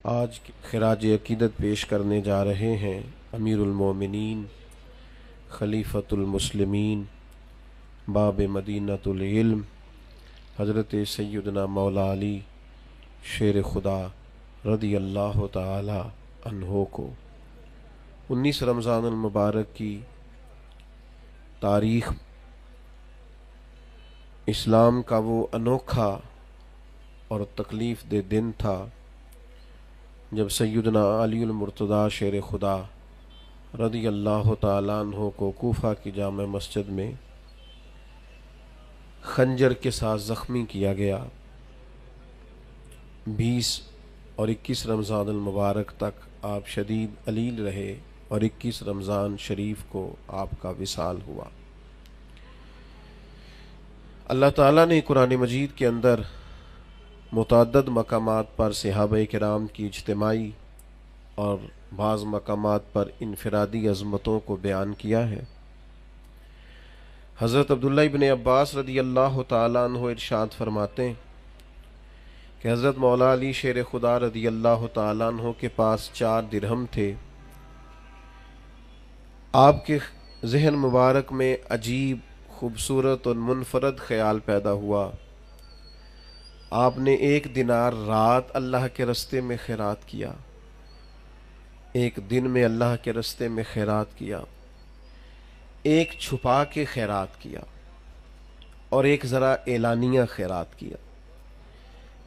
آج خراج عقیدت پیش کرنے جا رہے ہیں امیر المومنین خلیفۃ المسلمین باب مدینۃ العلم حضرت سیدنا مولا علی شیر خدا رضی اللہ تعالی عنہ کو 19 رمضان المبارک کی تاریخ اسلام کا وہ انوکھا اور تکلیف دہ دن تھا جب سیدنا علی المرتضیٰ شیر خدا رضی اللہ تعالیٰ عنہ کو کوفہ کی جامع مسجد میں خنجر کے ساتھ زخمی کیا گیا۔ 20 اور 21 رمضان المبارک تک آپ شدید علیل رہے اور 21 رمضان شریف کو آپ کا وصال ہوا۔ اللہ تعالیٰ نے قرآن مجید کے اندر متعدد مقامات پر صحابہ کرام کی اجتماعی اور بعض مقامات پر انفرادی عظمتوں کو بیان کیا ہے۔ حضرت عبداللہ ابن عباس رضی اللہ تعالیٰ عنہ ارشاد فرماتے ہیں کہ حضرت مولا علی شیر خدا رضی اللہ تعالیٰ عنہ کے پاس 4 درہم تھے۔ آپ کے ذہن مبارک میں عجیب خوبصورت اور منفرد خیال پیدا ہوا۔ آپ نے 1 دینار رات اللہ کے رستے میں خیرات کیا، 1 دن میں اللہ کے رستے میں خیرات کیا، 1 چھپا کے خیرات کیا اور 1 ذرا اعلانیہ خیرات کیا۔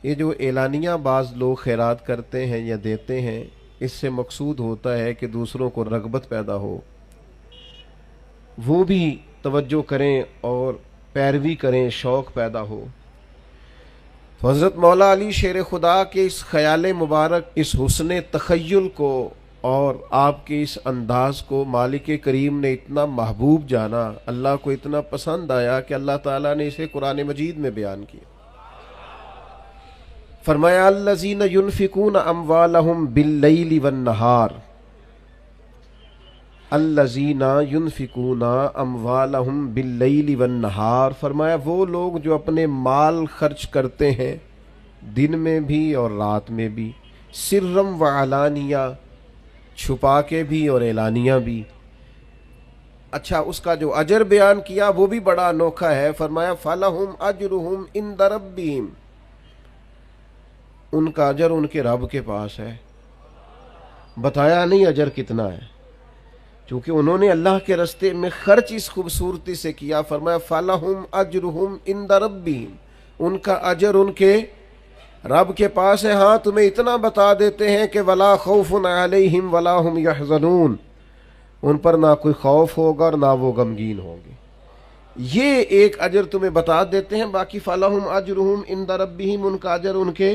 یہ جو اعلانیہ بعض لوگ خیرات کرتے ہیں یا دیتے ہیں، اس سے مقصود ہوتا ہے کہ دوسروں کو رغبت پیدا ہو، وہ بھی توجہ کریں اور پیروی کریں، شوق پیدا ہو۔ تو حضرت مولا علی شیر خدا کے اس خیال مبارک، اس حسن تخیل کو اور آپ کے اس انداز کو مالک کریم نے اتنا محبوب جانا، اللہ کو اتنا پسند آیا کہ اللہ تعالیٰ نے اسے قرآن مجید میں بیان کیا۔ فرمایا الذین ینفقون اموالہم باللیل والنہار، الذین ینفقون اموالہم باللیل والنہار، فرمایا وہ لوگ جو اپنے مال خرچ کرتے ہیں دن میں بھی اور رات میں بھی، سرم و علانیہ، چھپا کے بھی اور اعلانیہ بھی۔ اچھا، اس کا جو اجر بیان کیا وہ بھی بڑا انوکھا ہے۔ فرمایا فَلَهُمْ أَجْرُهُمْ عِنْدَ رَبِّهِمْ، ان کا اجر ان کے رب کے پاس ہے۔ بتایا نہیں اجر کتنا ہے، چونکہ انہوں نے اللہ کے راستے میں خرچ اس خوبصورتی سے کیا۔ فرمایا فَلَهُمْ أَجْرُهُمْ عِنْدَ رَبِّهِمْ، ان کا اجر ان کے رب کے پاس ہے۔ ہاں، تمہیں اتنا بتا دیتے ہیں کہ وَلَا خَوْفٌ عَلَيْهِمْ وَلَا هُمْ يَحْزَنُونَ، ان پر نہ کوئی خوف ہوگا اور نہ وہ غمگین ہوں گے۔ یہ ایک اجر تمہیں بتا دیتے ہیں، باقی فَلَهُمْ أَجْرُهُمْ عِنْدَ رَبِّهِمْ، ان کا اجر ان کے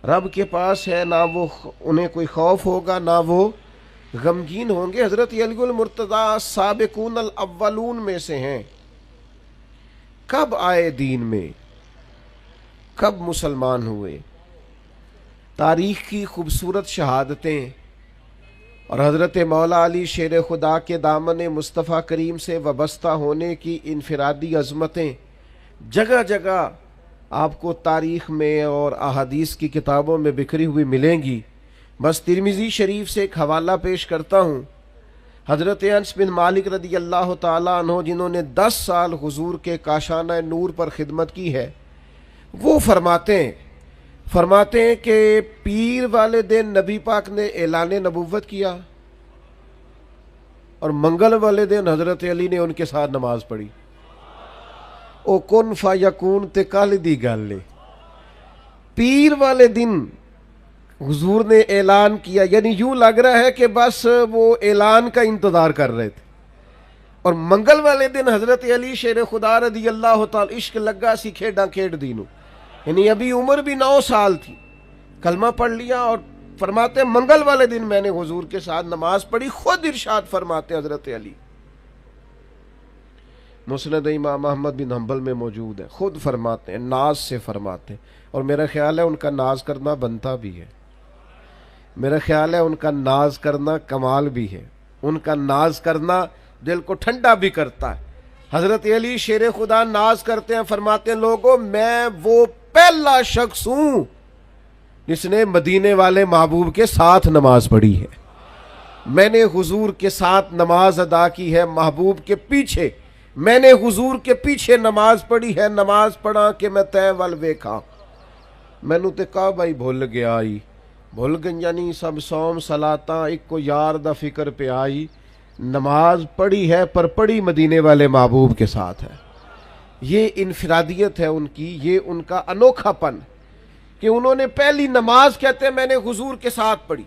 رب کے پاس ہے، نہ وہ انہیں کوئی خوف ہوگا نہ وہ غمگین ہوں گے۔ حضرت علی المرتضیٰ سابقون الاولون میں سے ہیں۔ کب آئے دین میں، کب مسلمان ہوئے، تاریخ کی خوبصورت شہادتیں اور حضرت مولا علی شیر خدا کے دامن مصطفیٰ کریم سے وابستہ ہونے کی انفرادی عظمتیں جگہ جگہ آپ کو تاریخ میں اور احادیث کی کتابوں میں بکھری ہوئی ملیں گی۔ بس ترمذی شریف سے ایک حوالہ پیش کرتا ہوں۔ حضرت انس بن مالک رضی اللہ تعالیٰ عنہ، جنہوں نے 10 سال حضور کے کاشانہ نور پر خدمت کی ہے، وہ فرماتے ہیں کہ پیر والے دن نبی پاک نے اعلان نبوت کیا اور منگل والے دن حضرت علی نے ان کے ساتھ نماز پڑھی۔ او کن فیکون تے کل دی گل، پیر والے دن حضور نے اعلان کیا، یعنی یوں لگ رہا ہے کہ بس وہ اعلان کا انتظار کر رہے تھے، اور منگل والے دن حضرت علی شیر خدا رضی اللہ تعالی عشق لگا سی کھیڈاں کھیڈ دینو، یعنی ابھی عمر بھی 9 سال تھی، کلمہ پڑھ لیا، اور فرماتے منگل والے دن میں نے حضور کے ساتھ نماز پڑھی۔ خود ارشاد فرماتے حضرت علی، مسند امام احمد بن حنبل میں موجود ہے، خود فرماتے ہیں، ناز سے فرماتے ہیں، اور میرا خیال ہے ان کا ناز کرنا بنتا بھی ہے، میرا خیال ہے ان کا ناز کرنا کمال بھی ہے، ان کا ناز کرنا دل کو ٹھنڈا بھی کرتا ہے۔ حضرت علی شیر خدا ناز کرتے ہیں، فرماتے ہیں لوگوں میں وہ پہلا شخص ہوں جس نے مدینے والے محبوب کے ساتھ نماز پڑھی ہے. میں نے حضور کے ساتھ نماز ادا کی ہے محبوب کے پیچھے. میں نے حضور کے پیچھے نماز پڑھی ہے. نماز پڑھا کہ میں تے ول ویکھا. مینوں تے کہا بھائی بھول گیا آئی بھول گئی سب سوم صلاتاں ایک کو یار دا فکر پہ آئی. نماز پڑھی ہے پر پڑھی مدینے والے محبوب کے ساتھ ہے. یہ انفرادیت ہے ان کی, یہ ان کا انوکھا پن کہ انہوں نے پہلی نماز کہتے ہیں میں نے حضور کے ساتھ پڑھی.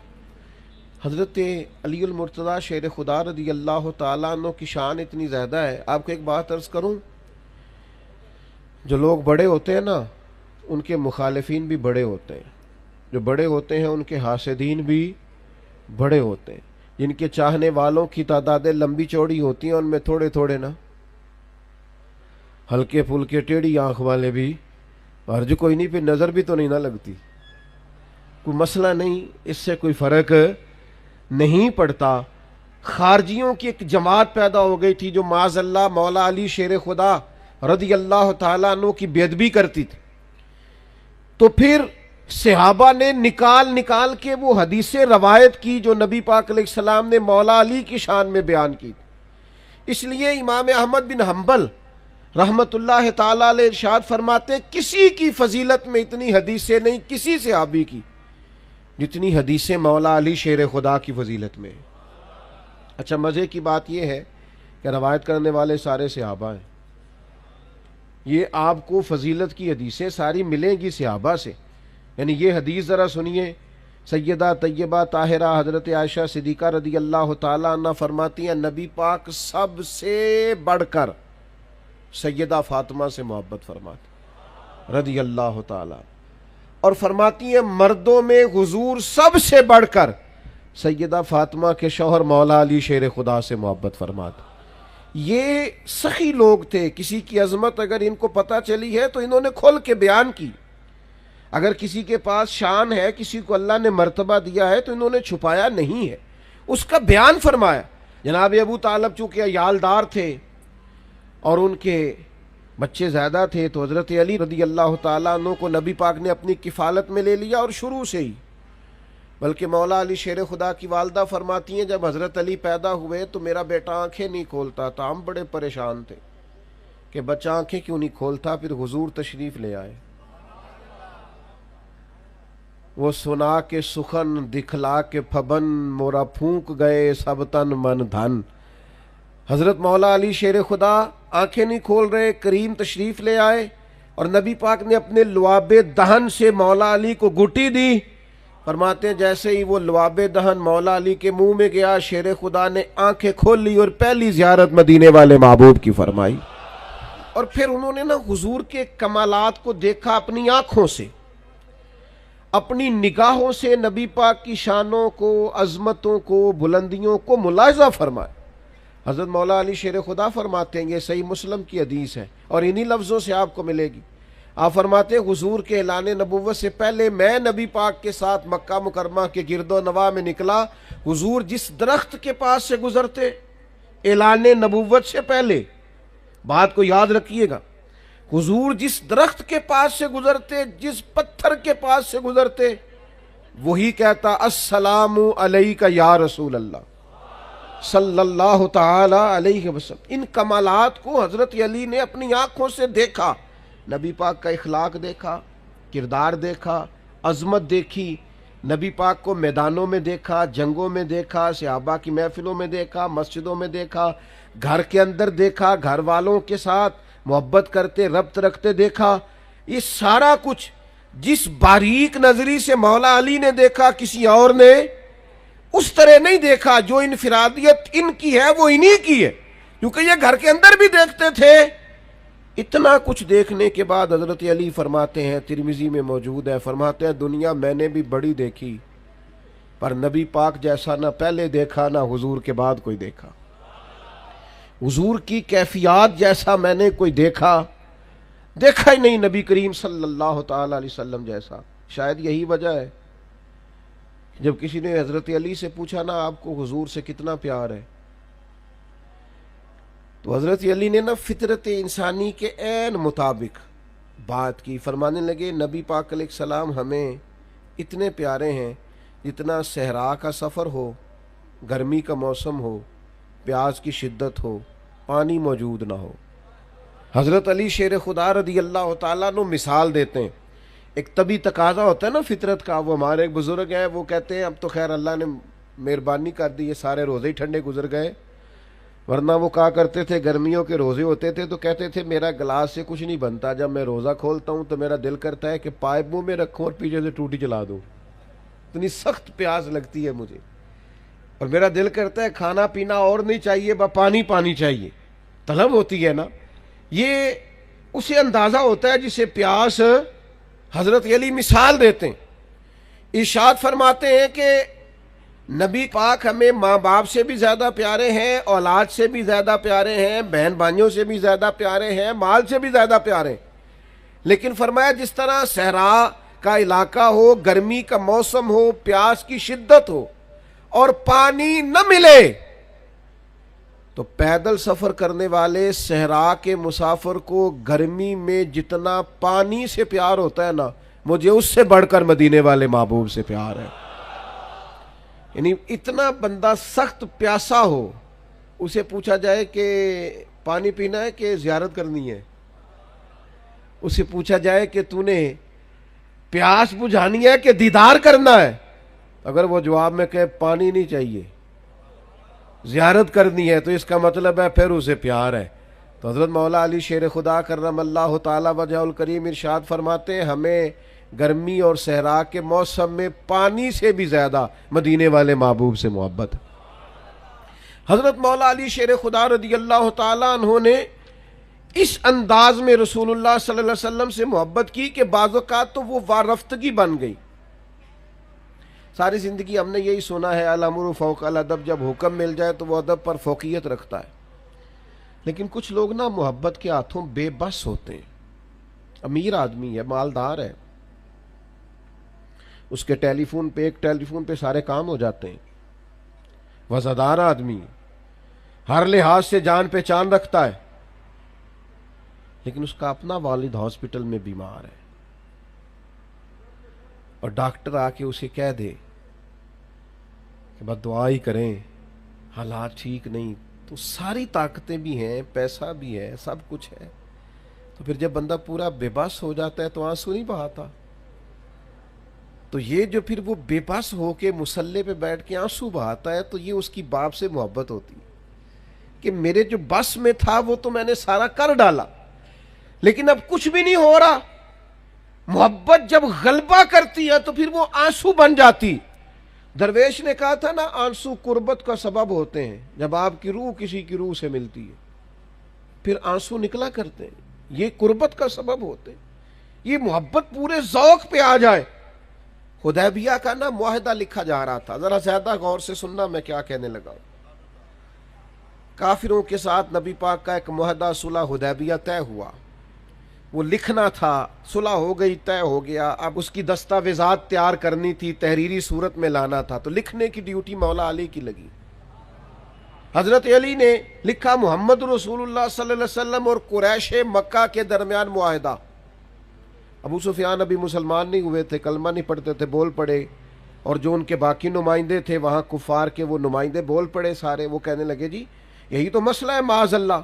حضرت علی المرتضیٰ شیر خدا رضی اللہ تعالیٰ عنہ کی شان اتنی زیادہ ہے. آپ کو ایک بات عرض کروں, جو لوگ بڑے ہوتے ہیں نا ان کے مخالفین بھی بڑے ہوتے ہیں, جو بڑے ہوتے ہیں ان کے حاسدین بھی بڑے ہوتے ہیں, جن کے چاہنے والوں کی تعدادیں لمبی چوڑی ہوتی ہیں ان میں تھوڑے تھوڑے نا ہلکے پھلکے ٹیڑھی آنکھ والے بھی, حرج کوئی نہیں, پھر نظر بھی تو نہیں نہ لگتی, کوئی مسئلہ نہیں, اس سے کوئی فرق نہیں پڑتا. خارجیوں کی ایک جماعت پیدا ہو گئی تھی جو معاذ اللہ مولا علی شیر خدا رضی اللہ تعالیٰ عنہ کی بے ادبی کرتی تھی. تو پھر صحابہ نے نکال کے وہ حدیثیں روایت کی جو نبی پاک علیہ السلام نے مولا علی کی شان میں بیان کی. اس لیے امام احمد بن حنبل رحمت اللہ تعالیٰ علیہ ارشاد فرماتے ہیں کسی کی فضیلت میں اتنی حدیثیں نہیں کسی صحابی کی جتنی حدیثیں مولا علی شیر خدا کی فضیلت میں. اچھا مزے کی بات یہ ہے کہ روایت کرنے والے سارے صحابہ ہیں. یہ آپ کو فضیلت کی حدیثیں ساری ملیں گی صحابہ سے. یعنی یہ حدیث ذرا سنیے, سیدہ طیبہ طاہرہ حضرت عائشہ صدیقہ رضی اللہ تعالیٰ عنہ فرماتی ہیں نبی پاک سب سے بڑھ کر سیدہ فاطمہ سے محبت فرماتی رضی اللہ تعالیٰ, اور فرماتی ہیں مردوں میں حضور سب سے بڑھ کر سیدہ فاطمہ کے شوہر مولا علی شیر خدا سے محبت فرماتے. یہ سخی لوگ تھے, کسی کی عظمت اگر ان کو پتہ چلی ہے تو انہوں نے کھول کے بیان کی. اگر کسی کے پاس شان ہے, کسی کو اللہ نے مرتبہ دیا ہے تو انہوں نے چھپایا نہیں ہے, اس کا بیان فرمایا. جناب ابو طالب چونکہ عیالدار تھے اور ان کے بچے زیادہ تھے تو حضرت علی رضی اللہ تعالیٰ عنہ کو نبی پاک نے اپنی کفالت میں لے لیا, اور شروع سے ہی. بلکہ مولا علی شیر خدا کی والدہ فرماتی ہیں جب حضرت علی پیدا ہوئے تو میرا بیٹا آنکھیں نہیں کھولتا تھا, ہم بڑے پریشان تھے کہ بچہ آنکھیں کیوں نہیں کھولتا. پھر حضور تشریف لے آئے, وہ سنا کے سخن دکھلا کے پھبن مورا پھونک گئے سب تن من دھن. حضرت مولا علی شیر خدا آنکھیں نہیں کھول رہے, کریم تشریف لے آئے اور نبی پاک نے اپنے لعاب دہن سے مولا علی کو گھٹی دی. فرماتے ہیں جیسے ہی وہ لعاب دہن مولا علی کے منہ میں گیا شیر خدا نے آنکھیں کھول لی اور پہلی زیارت مدینے والے محبوب کی فرمائی. اور پھر انہوں نے نا حضور کے کمالات کو دیکھا اپنی آنکھوں سے, اپنی نگاہوں سے نبی پاک کی شانوں کو, عظمتوں کو, بلندیوں کو ملاحظہ فرمایا. حضرت مولا علی شیر خدا فرماتے ہیں, یہ صحیح مسلم کی حدیث ہے اور انہی لفظوں سے آپ کو ملے گی. آپ فرماتے ہیں حضور کے اعلان نبوت سے پہلے میں نبی پاک کے ساتھ مکہ مکرمہ کے گرد و نواح میں نکلا. حضور جس درخت کے پاس سے گزرتے اعلان نبوت سے پہلے, بات کو یاد رکھیے گا, حضور جس درخت کے پاس سے گزرتے, جس پتھر کے پاس سے گزرتے, وہی کہتا السلام علیک یا رسول اللہ صلی اللہ تعالی علیہ وسلم. ان کمالات کو حضرت علی نے اپنی آنکھوں سے دیکھا, نبی پاک کا اخلاق دیکھا, کردار دیکھا, عظمت دیکھی. نبی پاک کو میدانوں میں دیکھا, جنگوں میں دیکھا, صحابہ کی محفلوں میں دیکھا, مسجدوں میں دیکھا, گھر کے اندر دیکھا, گھر والوں کے ساتھ محبت کرتے ربط رکھتے دیکھا. یہ سارا کچھ جس باریک نظری سے مولا علی نے دیکھا کسی اور نے اس طرح نہیں دیکھا. جو انفرادیت ان کی ہے وہ انہی کی ہے, کیونکہ یہ گھر کے اندر بھی دیکھتے تھے. اتنا کچھ دیکھنے کے بعد حضرت علی فرماتے ہیں, ترمذی میں موجود ہے, فرماتے ہیں دنیا میں نے بھی بڑی دیکھی پر نبی پاک جیسا نہ پہلے دیکھا نہ حضور کے بعد کوئی دیکھا. حضور کی کیفیات جیسا میں نے کوئی دیکھا ہی نہیں نبی کریم صلی اللہ تعالی علیہ وسلم جیسا. شاید یہی وجہ ہے جب کسی نے حضرت علی سے پوچھا نا آپ کو حضور سے کتنا پیار ہے, تو حضرت علی نے نا فطرت انسانی کے عین مطابق بات کی. فرمانے لگے نبی پاک علیہ السلام ہمیں اتنے پیارے ہیں جتنا صحرا کا سفر ہو، گرمی کا موسم ہو، پیاس کی شدت ہو، پانی موجود نہ ہو۔ حضرت علی شیر خدا رضی اللہ تعالیٰ عنہ مثال دیتے ہیں۔ ایک طبی تقاضا ہوتا ہے نا فطرت کا، وہ ہمارے ایک بزرگ ہیں، وہ کہتے ہیں اب تو خیر اللہ نے مہربانی کر دی، یہ سارے روزے ہی ٹھنڈے گزر گئے، ورنہ وہ کہا کرتے تھے گرمیوں کے روزے ہوتے تھے تو کہتے تھے میرا گلاس سے کچھ نہیں بنتا، جب میں روزہ کھولتا ہوں تو میرا دل کرتا ہے کہ پائپ منہ میں رکھوں اور پیچھے سے ٹوٹی چلا دوں، اتنی سخت پیاس لگتی ہے مجھے، اور میرا دل کرتا ہے کھانا پینا اور نہیں چاہیے، بس پانی چاہیے، طلب ہوتی ہے نا۔ یہ اسے اندازہ ہوتا ہے جسے پیاس۔ حضرت علی مثال دیتے ہیں، ارشاد فرماتے ہیں کہ نبی پاک ہمیں ماں باپ سے بھی زیادہ پیارے ہیں، اولاد سے بھی زیادہ پیارے ہیں، بہن بھائیوں سے بھی زیادہ پیارے ہیں، مال سے بھی زیادہ پیارے ہیں، لیکن فرمایا جس طرح صحرا کا علاقہ ہو، گرمی کا موسم ہو، پیاس کی شدت ہو اور پانی نہ ملے تو پیدل سفر کرنے والے صحرا کے مسافر کو گرمی میں جتنا پانی سے پیار ہوتا ہے نا، مجھے اس سے بڑھ کر مدینے والے محبوب سے پیار ہے۔ یعنی اتنا بندہ سخت پیاسا ہو، اسے پوچھا جائے کہ پانی پینا ہے کہ زیارت کرنی ہے، اسے پوچھا جائے کہ تو نے پیاس بجھانی ہے کہ دیدار کرنا ہے، اگر وہ جواب میں کہے پانی نہیں چاہیے زیارت کرنی ہے، تو اس کا مطلب ہے پھر اسے پیار ہے۔ تو حضرت مولا علی شیر خدا کرم اللہ تعالی وجہ الکریم ارشاد فرماتے ہیں ہمیں گرمی اور صحرا کے موسم میں پانی سے بھی زیادہ مدینے والے محبوب سے محبت۔ حضرت مولا علی شیر خدا رضی اللہ تعالیٰ عنہ نے اس انداز میں رسول اللہ صلی اللہ علیہ وسلم سے محبت کی کہ بعض اوقات تو وہ وارفتگی بن گئی۔ ساری زندگی ہم نے یہی سنا ہے الامر فوق الادب، جب حکم مل جائے تو وہ ادب پر فوقیت رکھتا ہے، لیکن کچھ لوگ نا محبت کے ہاتھوں بے بس ہوتے ہیں۔ امیر آدمی ہے، مالدار ہے، اس کے ٹیلی فون پہ ایک ٹیلی فون پہ سارے کام ہو جاتے ہیں، وزادار آدمی، ہر لحاظ سے جان پہچان رکھتا ہے، لیکن اس کا اپنا والد ہاسپٹل میں بیمار ہے اور ڈاکٹر آ کے اسے کہہ دے کہ بس دعا ہی کریں، حالات ٹھیک نہیں، تو ساری طاقتیں بھی ہیں، پیسہ بھی ہے، سب کچھ ہے، تو پھر جب بندہ پورا بے بس ہو جاتا ہے تو آنسو نہیں بہاتا۔ تو یہ جو پھر وہ بے بس ہو کے مصلے پہ بیٹھ کے آنسو بہاتا ہے، تو یہ اس کی باپ سے محبت ہوتی ہے کہ میرے جو بس میں تھا وہ تو میں نے سارا کر ڈالا، لیکن اب کچھ بھی نہیں ہو رہا۔ محبت جب غلبہ کرتی ہے تو پھر وہ آنسو بن جاتی۔ درویش نے کہا تھا نا آنسو قربت کا سبب ہوتے ہیں، جب آپ کی روح کسی کی روح سے ملتی ہے پھر آنسو نکلا کرتے ہیں، یہ قربت کا سبب ہوتے ہیں۔ یہ محبت پورے ذوق پہ آ جائے۔ حدیبیہ کا نا معاہدہ لکھا جا رہا تھا، ذرا زیادہ غور سے سننا میں کیا کہنے لگا ہوں۔ کافروں کے ساتھ نبی پاک کا ایک معاہدہ صلح حدیبیہ طے ہوا، وہ لکھنا تھا، صلح ہو گئی، طے ہو گیا، اب اس کی دستاویزات تیار کرنی تھی، تحریری صورت میں لانا تھا، تو لکھنے کی ڈیوٹی مولا علی کی لگی۔ حضرت علی نے لکھا محمد رسول اللہ صلی اللہ علیہ وسلم اور قریش مکہ کے درمیان معاہدہ۔ ابو سفیان ابھی مسلمان نہیں ہوئے تھے، کلمہ نہیں پڑھتے تھے، بول پڑے، اور جو ان کے باقی نمائندے تھے وہاں کفار کے، وہ نمائندے بول پڑے سارے، وہ کہنے لگے جی یہی تو مسئلہ ہے معاذ اللہ،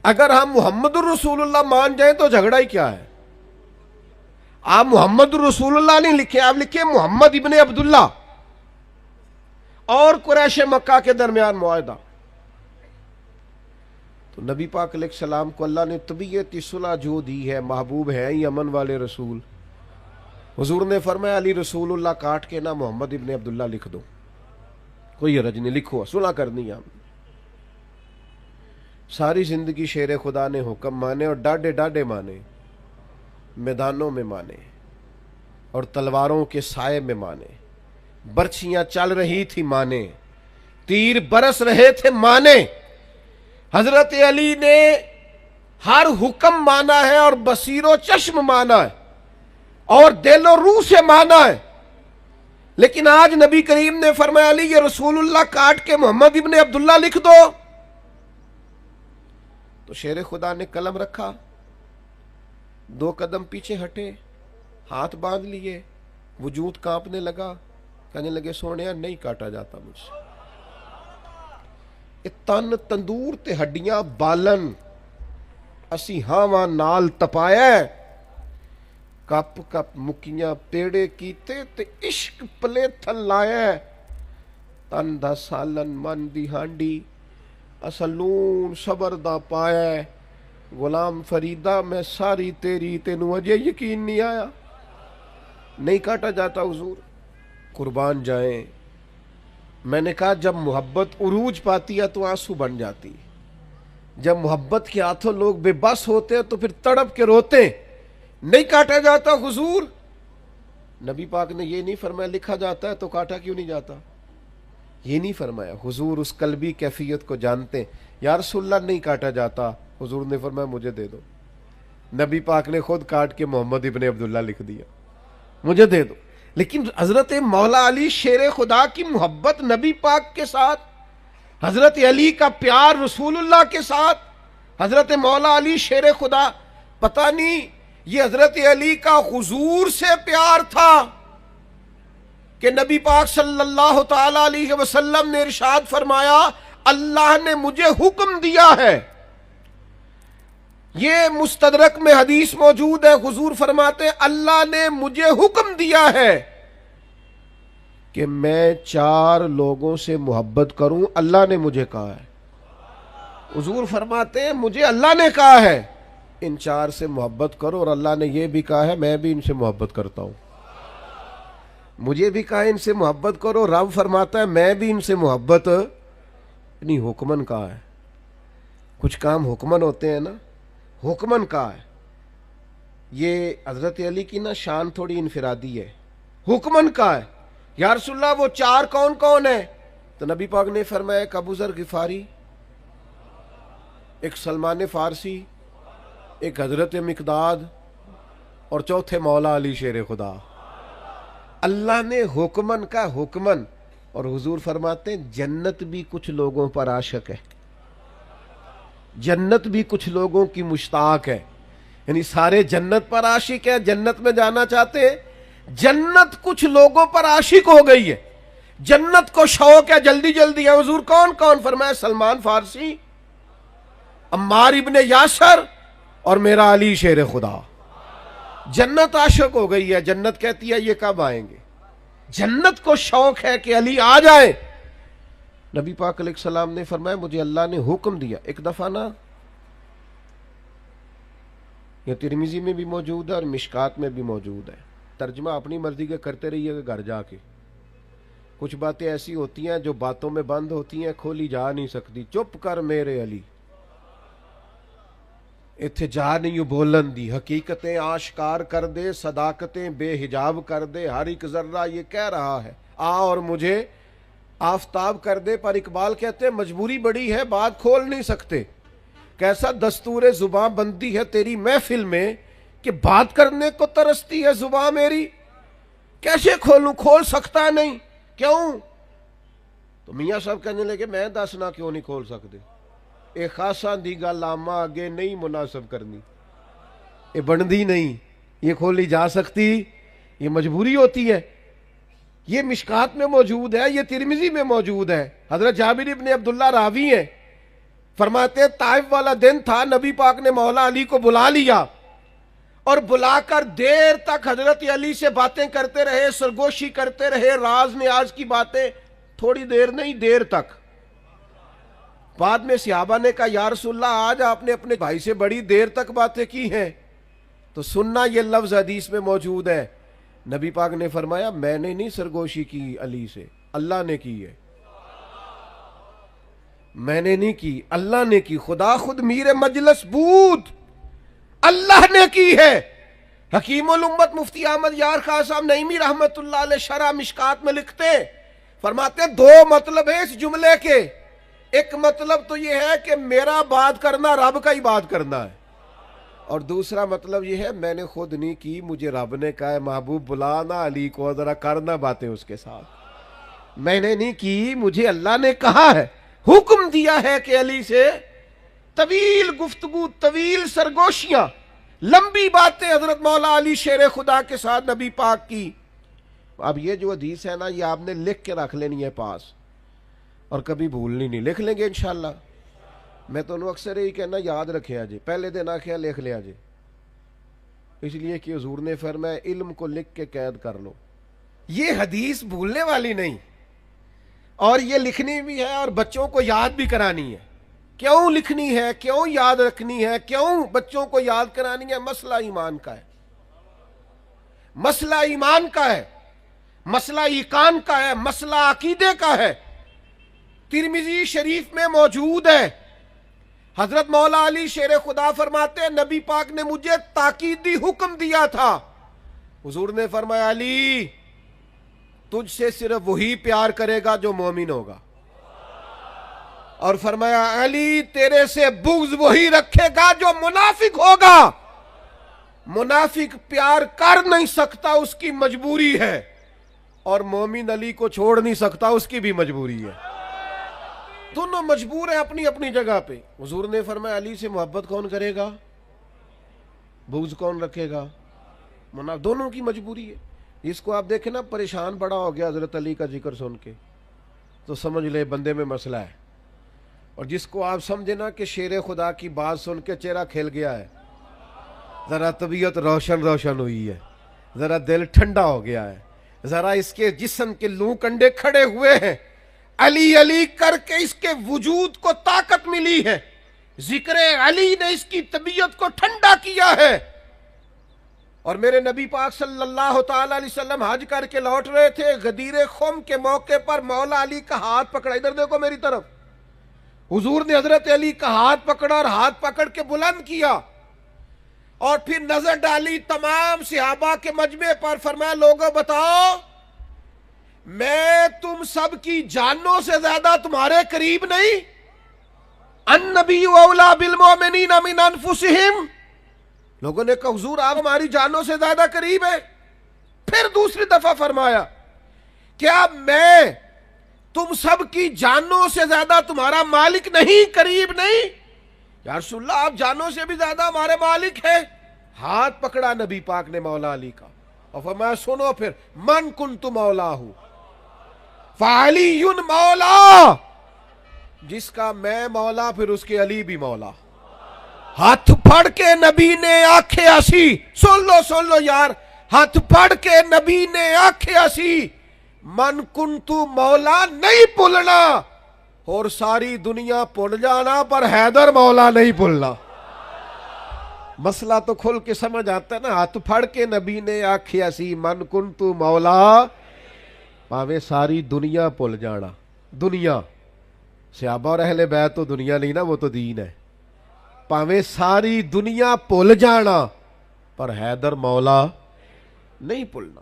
اگر ہم محمد الرسول اللہ مان جائیں تو جھگڑا ہی کیا ہے؟ آپ محمد الرسول اللہ نہیں لکھے، آپ لکھے محمد ابن عبداللہ اور قریش مکہ کے درمیان معاہدہ۔ تو نبی پاک علیہ السلام کو اللہ نے طبیعت صلح جو دی ہے، محبوب ہے ہی امن والے رسول، حضور نے فرمایا علی رسول اللہ کاٹ کے نہ محمد ابن عبداللہ لکھ دو، کوئی حرج نہیں، لکھو، صلح کرنی ہے ہم۔ ساری زندگی شیر خدا نے حکم مانے اور ڈاڈے ڈاڈے مانے، میدانوں میں مانے اور تلواروں کے سائے میں مانے، برچھیاں چل رہی تھی مانے، تیر برس رہے تھے مانے۔ حضرت علی نے ہر حکم مانا ہے اور بصیر و چشم مانا ہے اور دل و روح سے مانا ہے، لیکن آج نبی کریم نے فرمایا علی یہ رسول اللہ کاٹ کے محمد ابن عبداللہ لکھ دو، تو شیر خدا نے قلم رکھا، 2 قدم پیچھے ہٹے، ہاتھ باندھ لیے، وجود کانپنے لگا، کہنے لگے سونے نہیں کاٹا جاتا مجھ سے، تن تندور تے ہڈیاں بالن، اسی ہاواں نال تپایا، کپ کپ مکیاں پیڑے کیتے تے عشق پلے تھل لایا، تن دا سالن من دی ہانڈی، اسلون صبر دا پایا، غلام فریدہ میں ساری تیری، تینوں اجے یقین نہیں آیا، نہیں کاٹا جاتا حضور۔ قربان جائیں، میں نے کہا جب محبت عروج پاتی ہے تو آنسو بن جاتی ہے، جب محبت کے ہاتھوں لوگ بے بس ہوتے ہیں تو پھر تڑپ کے روتے ہیں، نہیں کاٹا جاتا حضور۔ نبی پاک نے یہ نہیں فرمایا لکھا جاتا ہے تو کاٹا کیوں نہیں جاتا، یہ نہیں فرمایا، حضور اس قلبی کیفیت کو جانتے ہیں۔ یا رسول اللہ نہیں کاٹا جاتا، حضور نے فرمایا مجھے دے دو، نبی پاک نے خود کاٹ کے محمد ابن عبداللہ لکھ دیا، مجھے دے دو۔ لیکن حضرت مولا علی شیر خدا کی محبت نبی پاک کے ساتھ، حضرت علی کا پیار رسول اللہ کے ساتھ، حضرت مولا علی شیر خدا، پتہ نہیں یہ حضرت علی کا حضور سے پیار تھا کہ نبی پاک صلی اللہ تعالی علیہ وسلم نے ارشاد فرمایا اللہ نے مجھے حکم دیا ہے، یہ مستدرک میں حدیث موجود ہے، حضور فرماتے ہیں اللہ نے مجھے حکم دیا ہے کہ میں 4 لوگوں سے محبت کروں، اللہ نے مجھے کہا ہے، حضور فرماتے ہیں مجھے اللہ نے کہا ہے ان 4 سے محبت کرو، اور اللہ نے یہ بھی کہا ہے میں بھی ان سے محبت کرتا ہوں، مجھے بھی کہا ہے ان سے محبت کرو، رب فرماتا ہے میں بھی ان سے محبت نہیں، حکمن کہا ہے، کچھ کام حکمن ہوتے ہیں نا، حکمن کہا ہے، یہ حضرت علی کی نا شان تھوڑی انفرادی ہے، حکمن کہا ہے۔ یا رسول اللہ وہ 4 کون کون ہیں؟ تو نبی پاک نے فرمایا ایک ابو ذر غفاری، ایک سلمان فارسی، ایک حضرت مقداد، اور چوتھے مولا علی شیر خدا۔ اللہ نے حکمن کا حکمن، اور حضور فرماتے ہیں جنت بھی کچھ لوگوں پر عاشق ہے، جنت بھی کچھ لوگوں کی مشتاق ہے، یعنی سارے جنت پر عاشق ہے، جنت میں جانا چاہتے ہیں، جنت کچھ لوگوں پر عاشق ہو گئی ہے، جنت کو شوق ہے، جلدی جلدی ہے۔ حضور کون کون؟ فرمایا سلمان فارسی، عمار ابن یاسر، اور میرا علی شیر خدا۔ جنت عاشق ہو گئی ہے، جنت کہتی ہے یہ کب آئیں گے، جنت کو شوق ہے کہ علی آ جائیں۔ نبی پاک علیہ السلام نے فرمایا مجھے اللہ نے حکم دیا، ایک دفعہ نا یہ ترمذی میں بھی موجود ہے اور مشکات میں بھی موجود ہے، ترجمہ اپنی مرضی کے کرتے رہیے گا گھر جا کے، کچھ باتیں ایسی ہوتی ہیں جو باتوں میں بند ہوتی ہیں، کھولی جا نہیں سکتی، چپ کر میرے علی، اتھے جا نہیں بولن دی، حقیقتیں آشکار کر دے، صداقتیں بے حجاب کر دے، ہر ایک ذرہ یہ کہہ رہا ہے آ اور مجھے آفتاب کر دے، پر اقبال کہتے ہیں مجبوری بڑی ہے بات کھول نہیں سکتے، کیسا دستور زباں بندی ہے تیری محفل میں کہ بات کرنے کو ترستی ہے زباں میری، کیسے کھولوں، کھول سکتا نہیں، کیوں؟ تو میاں صاحب کہنے لگے میں دسنا کیوں نہیں کھول سکتے، اے خاصاں دی گل آما آگے نہیں مناسب کرنی، اے بندی نہیں، یہ کھولی جا سکتی، یہ مجبوری ہوتی ہے۔ یہ مشکات میں موجود ہے، یہ ترمذی میں موجود ہے، حضرت جابر ابن عبداللہ راوی ہیں، فرماتے ہیں طائف والا دن تھا، نبی پاک نے مولا علی کو بلا لیا اور بلا کر دیر تک حضرت علی سے باتیں کرتے رہے، سرگوشی کرتے رہے، راز نیاز کی باتیں، تھوڑی دیر نہیں دیر تک۔ بعد میں صحابہ نے کہا یا رسول اللہ آج آپ نے اپنے بھائی سے بڑی دیر تک باتیں کی ہیں، تو سننا یہ لفظ حدیث میں موجود ہے، نبی پاک نے فرمایا میں نے نہیں سرگوشی کی علی سے، اللہ نے کی ہے، میں نے نہیں کی، اللہ نے کی، خدا خود میر مجلس بود، اللہ نے کی ہے۔ حکیم الامت مفتی احمد یار خان صاحب نعیمی رحمت اللہ علیہ شرح مشکات میں لکھتے ہیں، فرماتے ہیں 2 مطلب ہے اس جملے کے، ایک مطلب تو یہ ہے کہ میرا بات کرنا رب کا ہی بات کرنا ہے، اور دوسرا مطلب یہ ہے میں نے خود نہیں کی، مجھے رب نے کہا ہے محبوب بلانا علی کو ذرا کرنا باتیں اس کے ساتھ، میں نے نہیں کی، مجھے اللہ نے کہا ہے، حکم دیا ہے کہ علی سے طویل گفتگو، طویل سرگوشیاں، لمبی باتیں حضرت مولا علی شیر خدا کے ساتھ نبی پاک کی۔ اب یہ جو حدیث ہے نا، یہ آپ نے لکھ کے رکھ لینی ہے پاس، اور کبھی بھولنی نہیں. لکھ لیں گے انشاءاللہ. میں تو اکثر یہی کہنا یاد رکھے جی، پہلے دن آخیا لکھ لیا جی، اس لیے کہ حضور نے فرمایا علم کو لکھ کے قید کر لو. یہ حدیث بھولنے والی نہیں، اور یہ لکھنی بھی ہے اور بچوں کو یاد بھی کرانی ہے. کیوں لکھنی ہے، کیوں یاد رکھنی ہے، کیوں بچوں کو یاد کرانی ہے؟ مسئلہ ایمان کا ہے، مسئلہ ایمان کا ہے، مسئلہ ایقان کا ہے، مسئلہ عقیدے کا ہے. ترمذی شریف میں موجود ہے. حضرت مولا علی شیر خدا فرماتے ہیں نبی پاک نے مجھے تاکیدی حکم دیا تھا. حضور نے فرمایا علی تجھ سے صرف وہی پیار کرے گا جو مومن ہوگا، اور فرمایا علی تیرے سے بغض وہی رکھے گا جو منافق ہوگا. منافق پیار کر نہیں سکتا، اس کی مجبوری ہے، اور مومن علی کو چھوڑ نہیں سکتا، اس کی بھی مجبوری ہے. دونوں مجبور ہیں اپنی اپنی جگہ پہ. حضور نے فرمایا علی سے محبت کون کرے گا، بغض کون رکھے گا؟ دونوں کی مجبوری ہے. اس کو آپ دیکھیں نا پریشان بڑا ہو گیا حضرت علی کا ذکر سن کے، تو سمجھ لے بندے میں مسئلہ ہے. اور جس کو آپ سمجھے نا کہ شیر خدا کی بات سن کے چہرہ کھل گیا ہے، ذرا طبیعت روشن روشن ہوئی ہے، ذرا دل ٹھنڈا ہو گیا ہے، ذرا اس کے جسم کے لوں کنڈے کھڑے ہوئے ہیں، علی علی کر کے اس کے وجود کو طاقت ملی ہے، ذکر علی نے اس کی طبیعت کو ٹھنڈا کیا ہے. اور میرے نبی پاک صلی اللہ تعالی علیہ وسلم حج کر کے لوٹ رہے تھے، غدیر خم کے موقع پر مولا علی کا ہاتھ پکڑا. ادھر دیکھو میری طرف. حضور نے حضرت علی کا ہاتھ پکڑا اور ہاتھ پکڑ کے بلند کیا، اور پھر نظر ڈالی تمام صحابہ کے مجمع پر. فرمایا لوگوں بتاؤ میں تم سب کی جانوں سے زیادہ تمہارے قریب نہیں؟ النبی اولیٰ بالمؤمنین من انفسہم. لوگوں نے کہا حضور آپ ہماری جانوں سے زیادہ قریب ہیں. پھر دوسری دفعہ فرمایا کیا میں تم سب کی جانوں سے زیادہ تمہارا مالک نہیں، قریب نہیں؟ یا رسول اللہ آپ جانوں سے بھی زیادہ ہمارے مالک ہیں. ہاتھ پکڑا نبی پاک نے مولا علی کا اور فرمایا سنو پھر، من کنت مولاہ فعلی مولا، جس کا میں مولا پھر اس کے علی بھی مولا. ہاتھ پھڑ کے نبی نے آنکھیں ایسی، سن لو یار، ہاتھ پھڑ کے نبی نے آنکھیں ایسی، من کنتو مولا نہیں بھولنا، اور ساری دنیا بھول جانا پر حیدر مولا نہیں بھولنا. مسئلہ تو کھل کے سمجھ آتا ہے نا. ہاتھ پھڑ کے نبی نے آنکھیں ایسی، من کنتو مولا، پاوے ساری دنیا بھول جانا. دنیا صحابہ اور اہل بیت تو دنیا نہیں نا، وہ تو دین ہے. پاوے ساری دنیا بھول جانا پر حیدر مولا نہیں بھولنا.